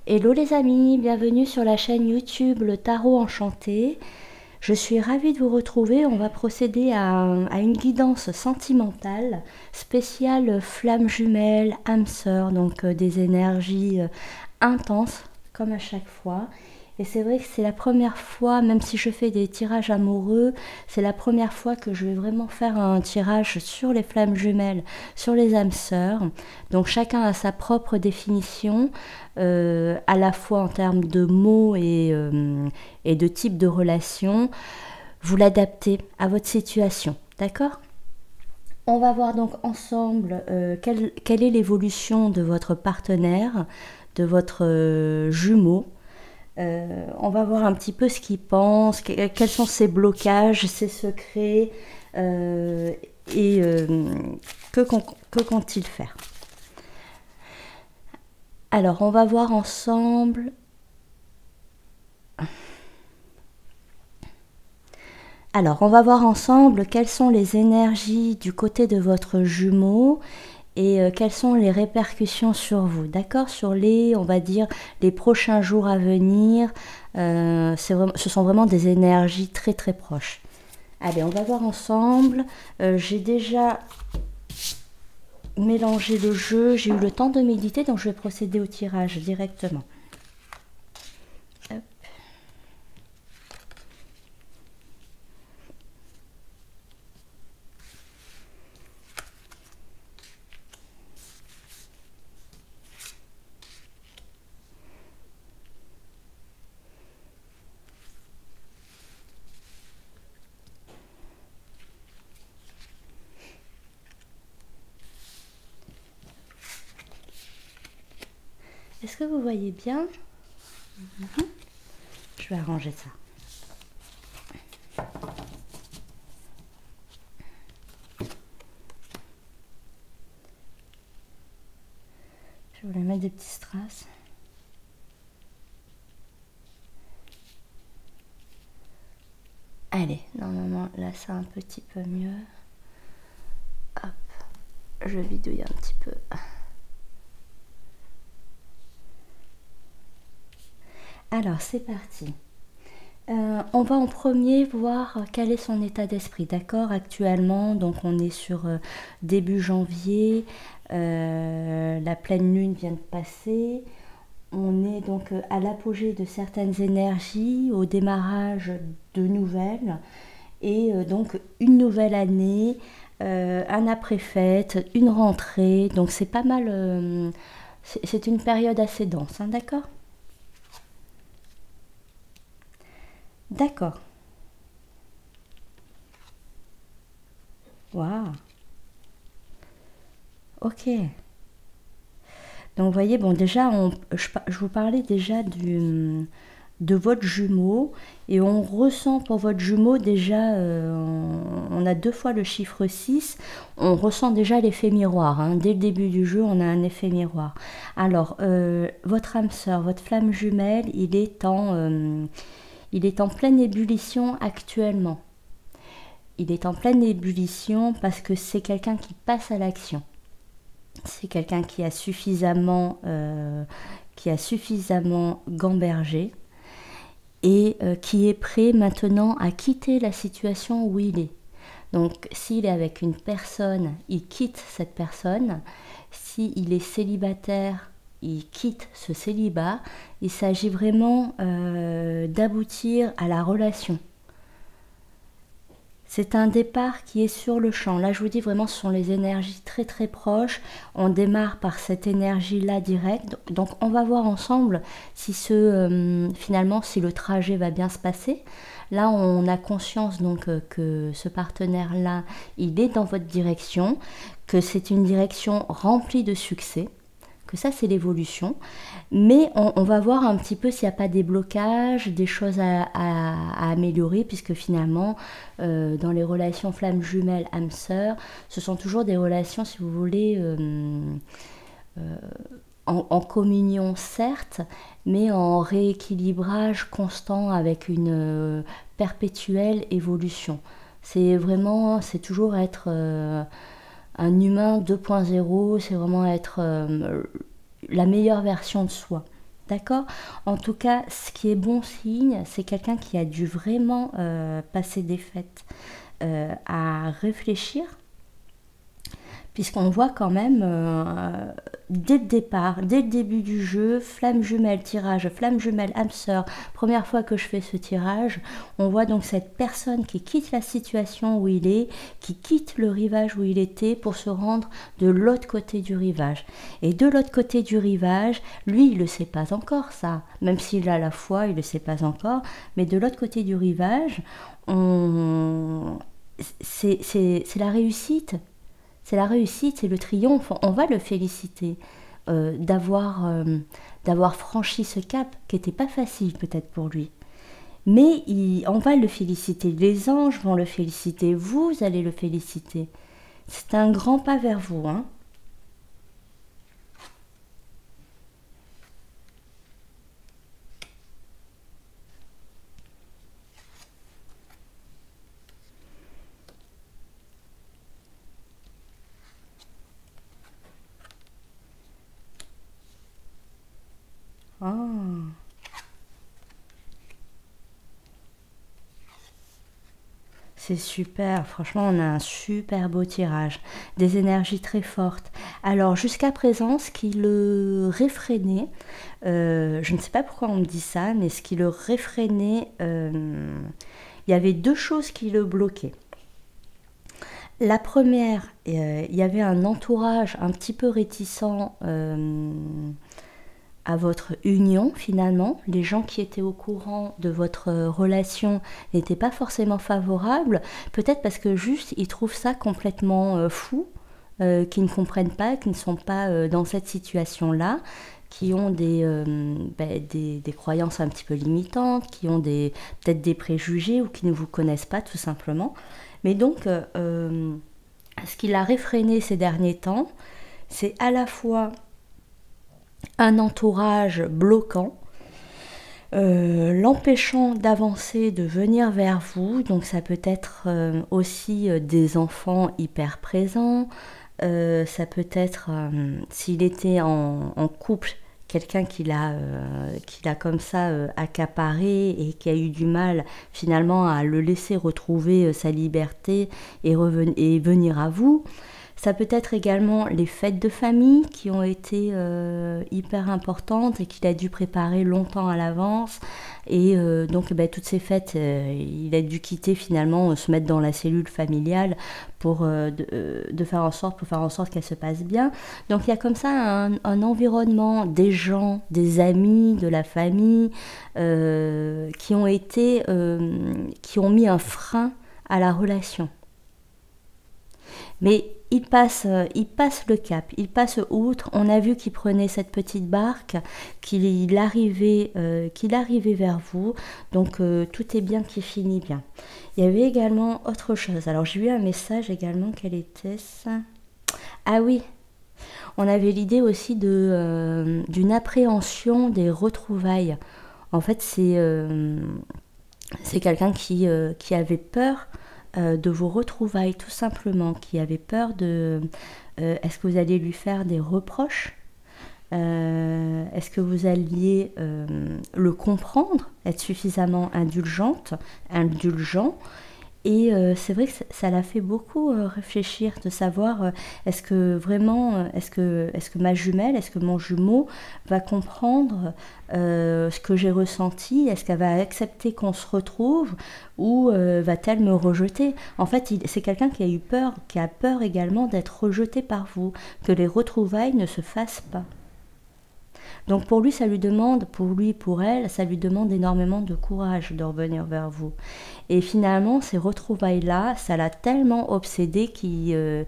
Hello les amis, bienvenue sur la chaîne YouTube Le Tarot Enchanté. Je suis ravie de vous retrouver. On va procéder à une guidance sentimentale spéciale flamme jumelle, âme sœur, donc des énergies intenses comme à chaque fois. Et c'est vrai que c'est la première fois, même si je fais des tirages amoureux, c'est la première fois que je vais vraiment faire un tirage sur les flammes jumelles, sur les âmes sœurs. Donc chacun a sa propre définition, à la fois en termes de mots et de type de relation. Vous l'adaptez à votre situation, d'accord? On va voir donc ensemble quelle est l'évolution de votre partenaire, de votre jumeau. On va voir un petit peu ce qu'il pense, quels sont ses blocages, ses secrets, et que compte-t-il faire. Alors, on va voir ensemble. Alors, on va voir ensemble quelles sont les énergies du côté de votre jumeau et quelles sont les répercussions sur vous, d'accord? Sur les, on va dire, les prochains jours à venir. Ce sont vraiment des énergies très très proches. Allez, on va voir ensemble. J'ai déjà mélangé le jeu, j'ai eu le temps de méditer, donc je vais procéder au tirage directement. Hop. Est-ce que vous voyez bien? Je vais arranger ça. Je voulais mettre des petits strass. Allez, normalement là c'est un petit peu mieux. Hop, je bidouille un petit peu. Alors c'est parti. On va en premier voir quel est son état d'esprit, d'accord? Actuellement, donc on est sur début janvier, la pleine lune vient de passer, on est donc à l'apogée de certaines énergies, au démarrage de nouvelles, et donc une nouvelle année, un après-fête, une rentrée, donc c'est pas mal, c'est une période assez dense, hein, d'accord? D'accord. Waouh. Ok. Donc vous voyez, bon déjà, je vous parlais déjà de votre jumeau et on ressent pour votre jumeau déjà, on a deux fois le chiffre 6, on ressent déjà l'effet miroir, hein. Dès le début du jeu, on a un effet miroir. Alors, votre âme sœur, votre flamme jumelle, il est en pleine ébullition actuellement. Il est en pleine ébullition parce que c'est quelqu'un qui passe à l'action. C'est quelqu'un qui a suffisamment gambergé et qui est prêt maintenant à quitter la situation où il est. Donc s'il est avec une personne, il quitte cette personne. S'il est célibataire, il quitte ce célibat. Il s'agit vraiment d'aboutir à la relation. C'est un départ qui est sur le champ. Là, je vous dis vraiment, ce sont les énergies très très proches. On démarre par cette énergie-là directe. Donc, on va voir ensemble si finalement, si le trajet va bien se passer. Là, on a conscience donc que ce partenaire-là, il est dans votre direction, que c'est une direction remplie de succès. Que ça c'est l'évolution, mais on va voir un petit peu s'il n'y a pas des blocages, des choses à améliorer, puisque finalement dans les relations flammes jumelles âme sœur, ce sont toujours des relations, si vous voulez, en communion certes, mais en rééquilibrage constant avec une perpétuelle évolution. C'est vraiment, c'est toujours être un humain 2.0, c'est vraiment être la meilleure version de soi. D'accord? En tout cas, ce qui est bon signe, c'est quelqu'un qui a dû vraiment passer des fêtes à réfléchir, puisqu'on voit quand même dès le départ, dès le début du jeu, flamme jumelle, tirage, flamme jumelle, âme sœur, première fois que je fais ce tirage, on voit donc cette personne qui quitte la situation où il est, qui quitte le rivage où il était pour se rendre de l'autre côté du rivage. Et de l'autre côté du rivage, lui, il ne le sait pas encore ça, même s'il a la foi, il ne le sait pas encore, mais de l'autre côté du rivage, c'est la réussite. C'est la réussite, c'est le triomphe. On va le féliciter d'avoir franchi ce cap qui n'était pas facile peut-être pour lui. Mais on va le féliciter. Les anges vont le féliciter. Vous allez le féliciter. C'est un grand pas vers vous, hein. Ah. C'est super, franchement on a un super beau tirage, des énergies très fortes. Alors jusqu'à présent, ce qui le réfrénait, je ne sais pas pourquoi on me dit ça, mais ce qui le réfrénait, il y avait deux choses qui le bloquaient. La première, il y avait un entourage un petit peu réticent à votre union finalement. Les gens qui étaient au courant de votre relation n'étaient pas forcément favorables, peut-être parce que juste ils trouvent ça complètement fou, qui ne comprennent pas, qui ne sont pas dans cette situation-là, qui ont des croyances un petit peu limitantes, qui ont peut-être des préjugés ou qui ne vous connaissent pas tout simplement. Mais donc, ce qui l'a réfréné ces derniers temps, c'est à la fois un entourage bloquant, l'empêchant d'avancer, de venir vers vous. Donc ça peut être aussi des enfants hyper présents, ça peut être, s'il était en couple, quelqu'un qui l'a comme ça accaparé et qui a eu du mal finalement à le laisser retrouver sa liberté et venir à vous. Ça peut être également les fêtes de famille qui ont été hyper importantes et qu'il a dû préparer longtemps à l'avance. Et donc toutes ces fêtes, il a dû quitter finalement, se mettre dans la cellule familiale pour faire en sorte qu'elle se passe bien. Donc il y a comme ça un environnement, des gens, des amis, de la famille qui ont mis un frein à la relation. Mais il passe le cap, il passe outre. On a vu qu'il prenait cette petite barque, qu'il arrivait vers vous. Donc tout est bien qui finit bien. Il y avait également autre chose. Alors j'ai eu un message également. Quel était ça? Ah oui, on avait l'idée aussi d'une appréhension des retrouvailles. En fait, c'est quelqu'un qui avait peur de vos retrouvailles, tout simplement, qui avait peur de... est-ce que vous alliez lui faire des reproches? Est-ce que vous alliez le comprendre, être suffisamment indulgent? Et c'est vrai que ça l'a fait beaucoup réfléchir, de savoir est-ce que vraiment, est-ce que ma jumelle, est-ce que mon jumeau va comprendre ce que j'ai ressenti? Est-ce qu'elle va accepter qu'on se retrouve ou va-t-elle me rejeter? En fait, c'est quelqu'un qui a eu peur, qui a peur également d'être rejeté par vous, que les retrouvailles ne se fassent pas. Donc pour lui, pour elle, ça lui demande énormément de courage de revenir vers vous. Et finalement, ces retrouvailles-là, ça l'a tellement obsédé qu'il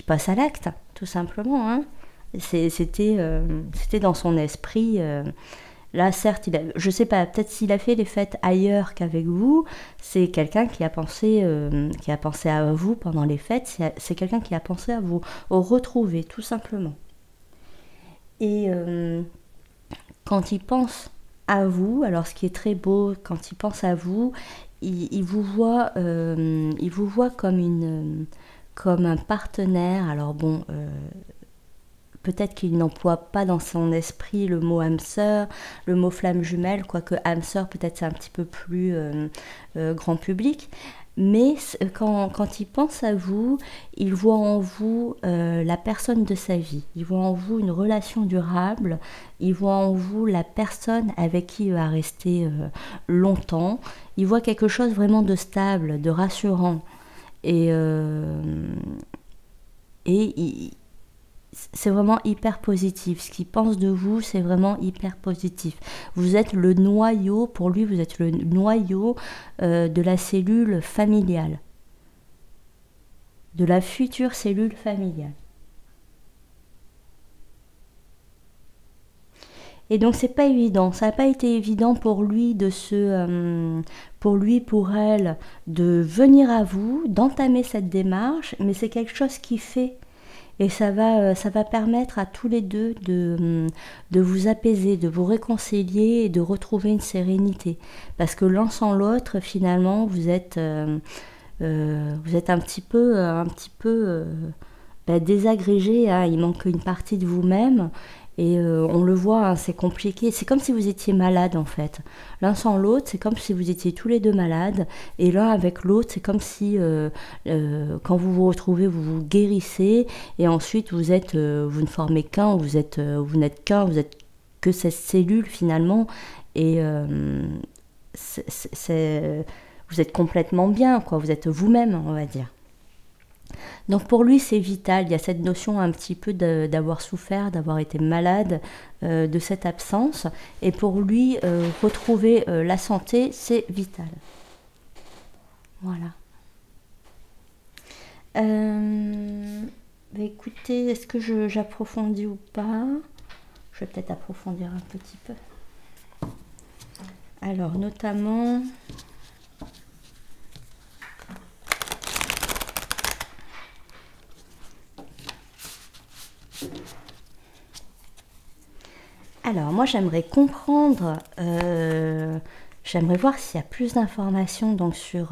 passe à l'acte, tout simplement. Hein. C'était dans son esprit. Là, certes, je ne sais pas, peut-être s'il a fait les fêtes ailleurs qu'avec vous, c'est quelqu'un qui a pensé à vous pendant les fêtes, c'est quelqu'un qui a pensé à vous retrouver, tout simplement. Et quand il pense à vous, alors ce qui est très beau, quand il pense à vous, il vous voit comme un partenaire. Alors bon, peut-être qu'il n'emploie pas dans son esprit le mot âme sœur, le mot flamme jumelle, quoique âme sœur peut-être c'est un petit peu plus grand public. Mais quand il pense à vous, il voit en vous la personne de sa vie. Il voit en vous une relation durable. Il voit en vous la personne avec qui il va rester longtemps. Il voit quelque chose vraiment de stable, de rassurant. Et c'est vraiment hyper positif. Ce qu'il pense de vous, c'est vraiment hyper positif. Vous êtes le noyau, pour lui, vous êtes le noyau de la cellule familiale, de la future cellule familiale. Et donc c'est pas évident, ça n'a pas été évident pour lui pour elle, de venir à vous, d'entamer cette démarche, mais c'est quelque chose qui fait. Et ça va permettre à tous les deux de vous apaiser, de vous réconcilier et de retrouver une sérénité. Parce que l'un sans l'autre, finalement, vous êtes un petit peu désagrégé, hein. Il manque une partie de vous-même. Et on le voit, hein, c'est compliqué. C'est comme si vous étiez malade en fait. L'un sans l'autre, c'est comme si vous étiez tous les deux malades. Et l'un avec l'autre, c'est comme si quand vous vous retrouvez, vous vous guérissez. Et ensuite, vous ne formez qu'un, vous n'êtes qu'un, vous êtes que cette cellule finalement. Et vous êtes complètement bien, quoi. Vous êtes vous-même, on va dire. Donc pour lui c'est vital, il y a cette notion un petit peu d'avoir souffert, d'avoir été malade, de cette absence, et pour lui retrouver la santé c'est vital. Voilà. Écoutez, est-ce que j'approfondis ou pas? Je vais peut-être approfondir un petit peu. Alors notamment... Alors, moi, j'aimerais comprendre, j'aimerais voir s'il y a plus d'informations donc sur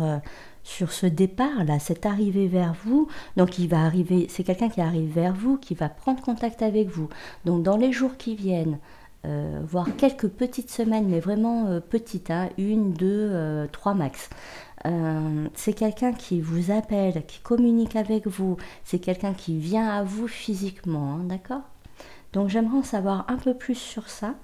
ce départ-là, cette arrivée vers vous. Donc, il va arriver, c'est quelqu'un qui arrive vers vous, qui va prendre contact avec vous. Donc, dans les jours qui viennent, voire quelques petites semaines, mais vraiment petites, hein, 1, 2, 3 max. C'est quelqu'un qui vous appelle, qui communique avec vous. C'est quelqu'un qui vient à vous physiquement, hein, d'accord ? Donc j'aimerais en savoir un peu plus sur ça.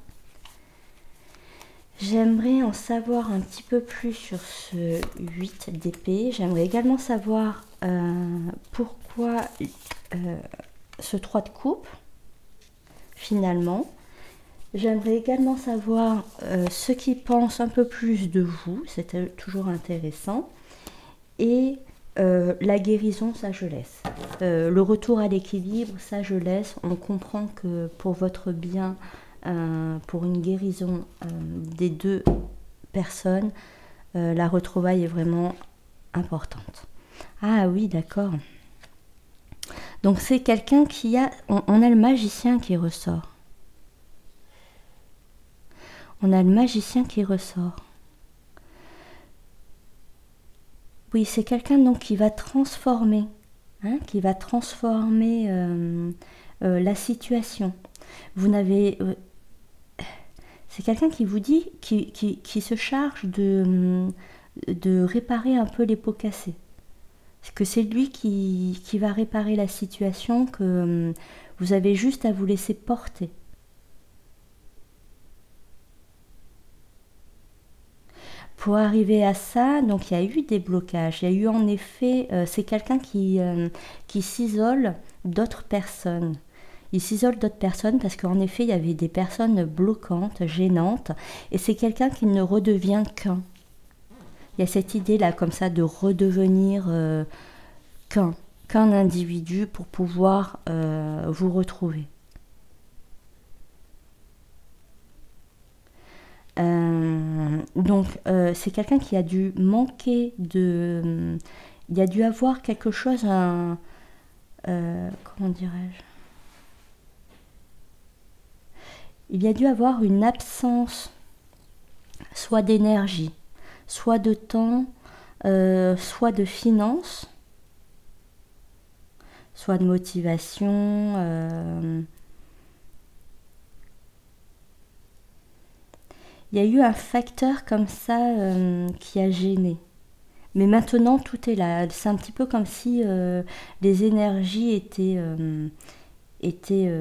J'aimerais en savoir un petit peu plus sur ce 8 d'épée. J'aimerais également savoir pourquoi ce 3 de coupe, finalement. J'aimerais également savoir ce qu'il pense un peu plus de vous. C'était toujours intéressant. Et... la guérison, ça je laisse. Le retour à l'équilibre, ça je laisse. On comprend que pour votre bien, pour une guérison des deux personnes, la retrouvaille est vraiment importante. Ah oui, d'accord. Donc c'est quelqu'un qui a... On a le magicien qui ressort. On a le magicien qui ressort. Oui, c'est quelqu'un donc qui va transformer, hein, la situation. Vous n'avez, c'est quelqu'un qui vous dit, qui se charge de réparer un peu les pots cassés. Que c'est lui qui va réparer la situation, que vous avez juste à vous laisser porter. Pour arriver à ça, donc il y a eu des blocages. Il y a eu en effet, c'est quelqu'un qui s'isole d'autres personnes. Il s'isole d'autres personnes parce qu'en effet, il y avait des personnes bloquantes, gênantes, et c'est quelqu'un qui ne redevient qu'un. Il y a cette idée-là, comme ça, de redevenir qu'un individu pour pouvoir vous retrouver. Donc c'est quelqu'un qui a dû manquer de... Il y a dû avoir quelque chose, comment dirais-je? Il y a dû avoir une absence, soit d'énergie, soit de temps, soit de finances, soit de motivation, Il y a eu un facteur comme ça qui a gêné. Mais maintenant, tout est là. C'est un petit peu comme si les énergies étaient, étaient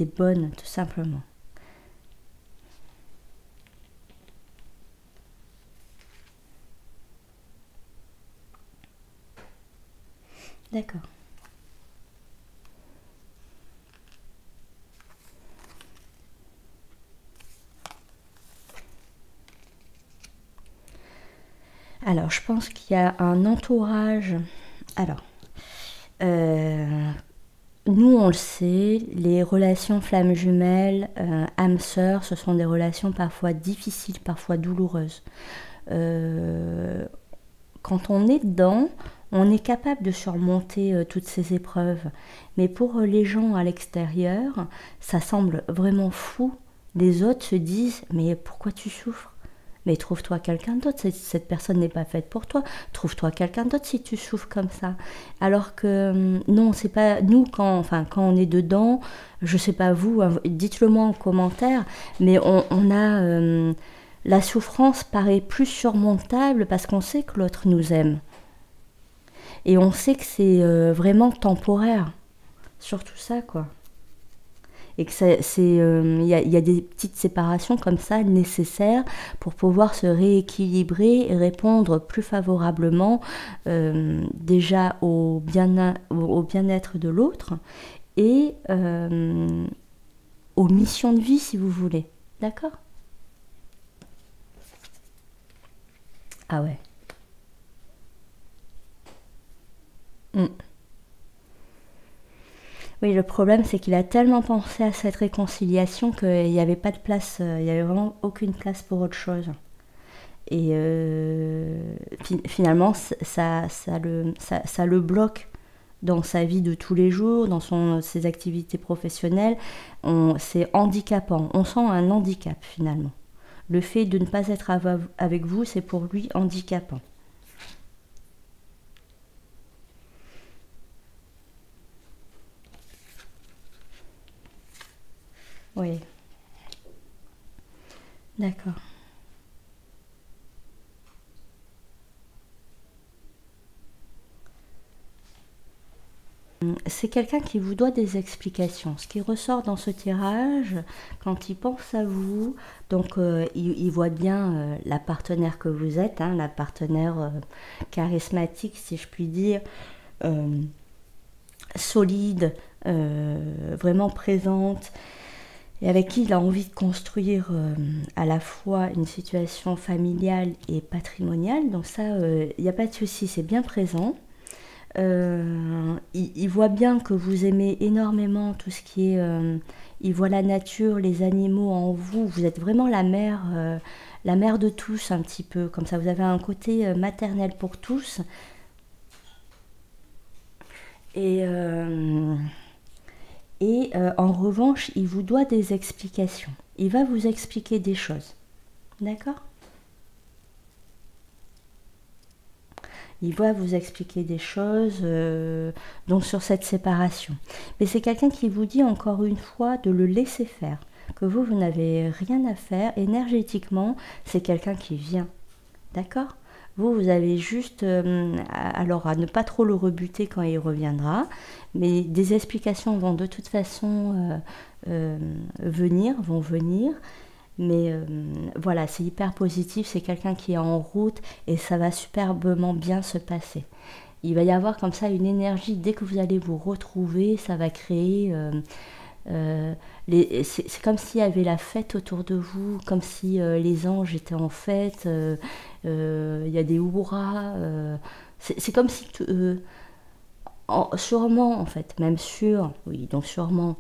bonnes, tout simplement. D'accord. Alors, je pense qu'il y a un entourage. Alors, nous, on le sait, les relations flammes jumelles, âmes sœurs, ce sont des relations parfois difficiles, parfois douloureuses. Euh, Quand on est dedans, on est capable de surmonter toutes ces épreuves. Mais pour les gens à l'extérieur, ça semble vraiment fou. Les autres se disent, mais pourquoi tu souffres? Mais trouve-toi quelqu'un d'autre, cette personne n'est pas faite pour toi. Trouve-toi quelqu'un d'autre si tu souffres comme ça. Alors que non, c'est pas nous quand on est dedans. Je sais pas vous, dites-le moi en commentaire. Mais on a la souffrance paraît plus surmontable parce qu'on sait que l'autre nous aime et on sait que c'est vraiment temporaire. Surtout ça quoi. Et que y a des petites séparations comme ça nécessaires pour pouvoir se rééquilibrer et répondre plus favorablement déjà au bien-être de l'autre et aux missions de vie si vous voulez. D'accord? Ah ouais. Mm. Oui, le problème, c'est qu'il a tellement pensé à cette réconciliation qu'il n'y avait pas de place, il n'y avait vraiment aucune place pour autre chose. Et finalement, ça le bloque dans sa vie de tous les jours, dans ses activités professionnelles. C'est handicapant. On sent un handicap finalement. Le fait de ne pas être avec vous, c'est pour lui handicapant. Oui, d'accord. C'est quelqu'un qui vous doit des explications. Ce qui ressort dans ce tirage, quand il pense à vous, donc il voit bien la partenaire que vous êtes, hein, la partenaire charismatique, si je puis dire, euh, solide, vraiment présente, et avec qui il a envie de construire à la fois une situation familiale et patrimoniale. Donc ça, il n'y a pas de souci, c'est bien présent. Il voit bien que vous aimez énormément tout ce qui est... il voit la nature, les animaux en vous. Vous êtes vraiment la mère de tous un petit peu. Comme ça, vous avez un côté maternel pour tous. Et, en revanche, il vous doit des explications. Il va vous expliquer des choses. D'accord? Il va vous expliquer des choses donc sur cette séparation. Mais c'est quelqu'un qui vous dit encore une fois de le laisser faire, que vous n'avez rien à faire. Énergétiquement, c'est quelqu'un qui vient. D'accord? Vous avez juste alors à ne pas trop le rebuter quand il reviendra, mais des explications vont de toute façon vont venir. Mais voilà, c'est hyper positif, c'est quelqu'un qui est en route et ça va superbement bien se passer. Il va y avoir comme ça une énergie, dès que vous allez vous retrouver, ça va créer... c'est comme s'il y avait la fête autour de vous, comme si les anges étaient en fête, il y a des hurrahs. C'est comme si... sûrement, en fait, même sûr, oui, donc sûrement,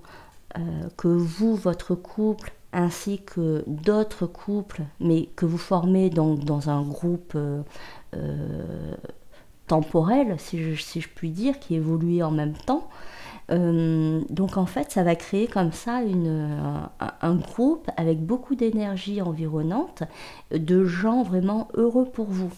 que vous, votre couple, ainsi que d'autres couples, mais que vous formez donc dans un groupe temporel, si je puis dire, qui évolue en même temps. Donc en fait, ça va créer comme ça un groupe avec beaucoup d'énergie environnante, de gens vraiment heureux pour vous.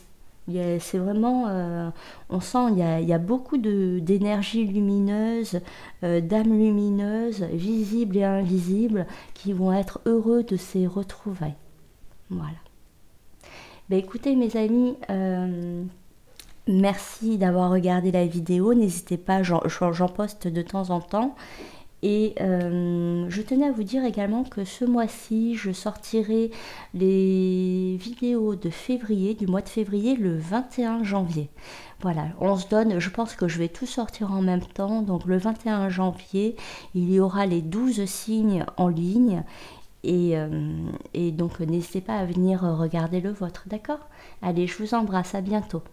C'est vraiment, on sent, il y a beaucoup d'énergie lumineuse, d'âmes lumineuses, visibles et invisibles, qui vont être heureux de ces retrouvailles. Voilà. Ben, écoutez mes amis, merci d'avoir regardé la vidéo. N'hésitez pas, j'en poste de temps en temps. Et je tenais à vous dire également que ce mois-ci, je sortirai les vidéos de février, du mois de février, le 21 janvier. Voilà, on se donne, je pense que je vais tout sortir en même temps. Donc le 21 janvier, il y aura les 12 signes en ligne. Et donc n'hésitez pas à venir regarder le vôtre, d'accord? Allez, je vous embrasse, à bientôt.